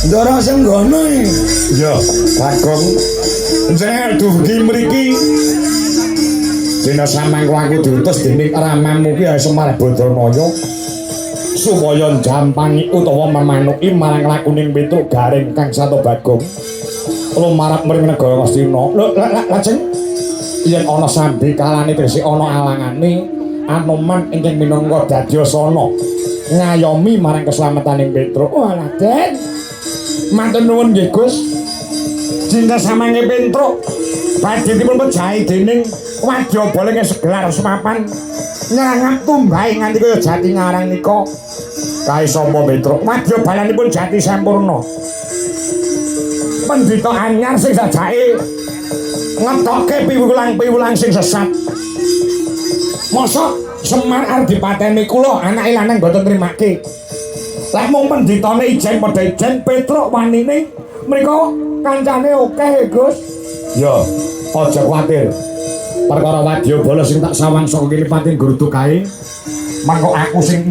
Ndara Senggana ya Bagong jenengan dugi mriki dina samangko aku diutus dening ramamu ki Semar Badranaya supaya njampangi utawa memanuki marang lakuning Petruk Garing kang Sato Bagong lumarap mring negara Ngastina. Lajeng yen ana sambi kalane tesih ana alangane Anoman ingkang minangka dadyasana ngayomi marang keslametaning Petruk. Oh Raden, matur nuwun nggih Gus. Jinten samange Petruk badhe dipun pejahi dening wadyabala ing segelar semapan nyangat tumbahe nganti kaya jati ngarang nika. Kae sapa Petruk? Wadyabalanipun jati sampurna. Pendhita anyar sing sajake ngetokke piwulang-piwulang sing sesat. Mosok Semar arep dipateni kula anake lanang mboten nrimake. Lah mung pendhitane ijen padha ijen Petruk wanine mriku kancane akeh Gus. Ya, aja kuwatir. Perkara wadyabala sing tak sawang saka kene pating Guruduk kae. Mangko aku sing